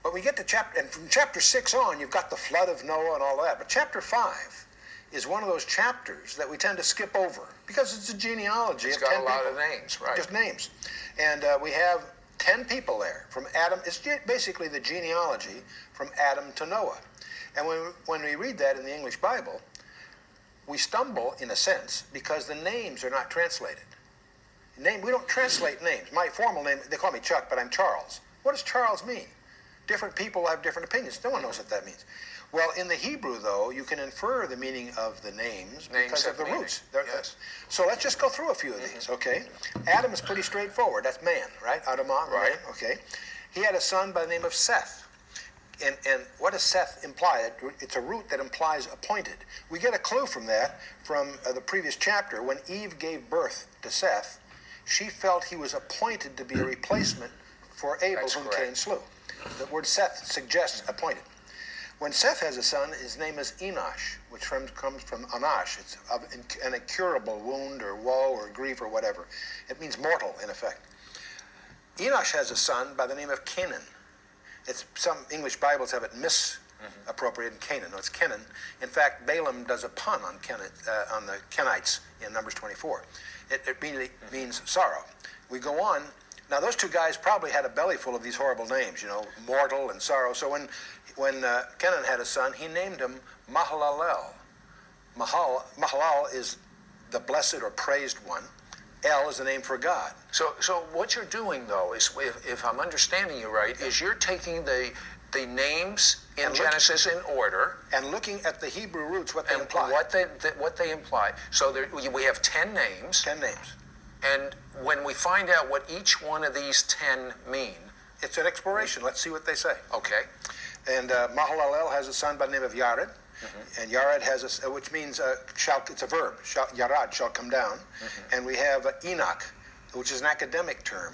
But we get to and from chapter 6 on, you've got the flood of Noah and all that. But chapter 5 is one of those chapters that we tend to skip over because it's a genealogy. It's of got 10 a lot people, of names, right? Just names. And we have 10 people there from Adam. It's basically the genealogy from Adam to Noah. And when we read that in the English Bible, we stumble in a sense because the names are not translated. We don't translate names. My formal name, they call me Chuck, but I'm Charles. What does Charles mean? Different people have different opinions. No one knows what that means. Well, in the Hebrew, though, you can infer the meaning of the names because of the roots. Yes. So let's just go through a few of these, okay? Adam is pretty straightforward. That's man, right? Adamah, right? Man, okay. He had a son by the name of Seth. And what does Seth imply? It's a root that implies appointed. We get a clue from that from the previous chapter. When Eve gave birth to Seth, she felt he was appointed to be a replacement for Abel, whom Cain slew. The word Seth suggests appointed. When Seth has a son, his name is Enosh, which comes from Anash. It's an incurable wound or woe or grief or whatever. It means mortal, in effect. Enosh has a son by the name of Canaan. Some English Bibles have it misappropriated in Canaan. No, it's Kenan. In fact, Balaam does a pun on the Kenites in Numbers 24. It means sorrow. We go on. Now, those two guys probably had a belly full of these horrible names, mortal and sorrow. So when Kenan had a son, he named him Mahalalel. Mahalal is the blessed or praised one. El is the name for God. So what you're doing, though, is, if I'm understanding you right, is you're taking the names in Genesis in order and looking at the Hebrew roots, what they imply. What they imply. So we have 10 names. 10 names. And when we find out what each one of these 10 mean, it's an exploration. Let's see what they say. Okay. And Mahalalel has a son by the name of Yared. And Yared has which means it's a verb. Yarad shall come down. And we have Enoch, which is an academic term,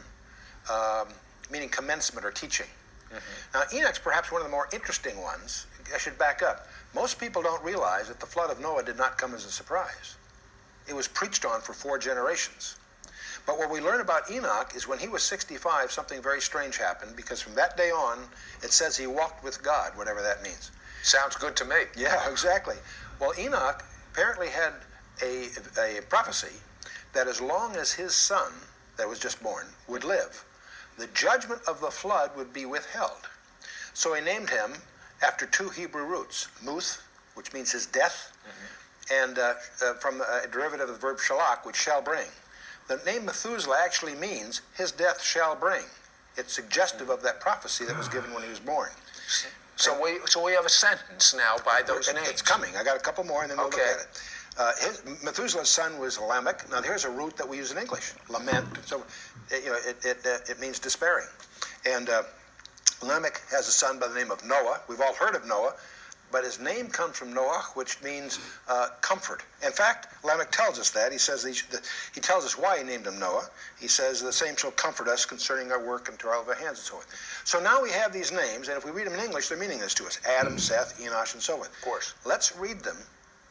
meaning commencement or teaching. Now, Enoch's perhaps one of the more interesting ones. I should back up. Most people don't realize that the flood of Noah did not come as a surprise. It was preached on for 4 generations. But what we learn about Enoch is when he was 65, something very strange happened, because from that day on, it says he walked with God, whatever that means. Sounds good to me. Yeah, exactly. Well, Enoch apparently had a prophecy that as long as his son that was just born would live, the judgment of the flood would be withheld. So he named him after 2 Hebrew roots, Muth, which means his death, and from a derivative of the verb shalach, which shall bring. The name Methuselah actually means his death shall bring. It's suggestive of that prophecy that was given when he was born. So we have a sentence now by those names. It's coming. I got a couple more, and then we'll look at it. Methuselah's son was Lamech. Now, here's a root that we use in English, lament. So, it means despairing. And Lamech has a son by the name of Noah. We've all heard of Noah, but his name comes from Noah, which means comfort. In fact, Lamech tells us that. He says he tells us why he named him Noah. He says the same shall comfort us concerning our work and toil of our hands and so forth. So now we have these names, and if we read them in English, they're meaningless to us. Adam, Seth, Enosh, and so forth. Of course. Let's read them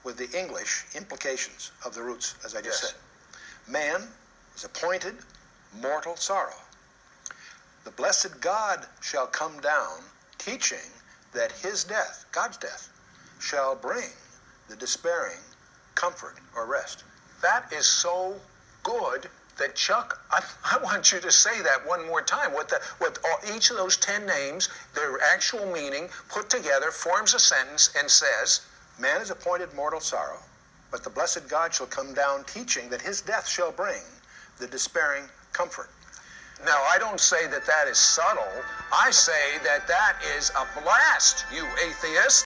with the English implications of the roots, as I just said. Man is appointed mortal sorrow. The blessed God shall come down, teaching that his death, God's death, shall bring the despairing comfort or rest. That is so good that, Chuck, I want you to say that one more time. What each of those 10 names, their actual meaning, put together, forms a sentence and says, man is appointed mortal sorrow, but the blessed God shall come down, teaching that his death shall bring the despairing comfort. Now, I don't say that is subtle. I say that is a blast, you atheist.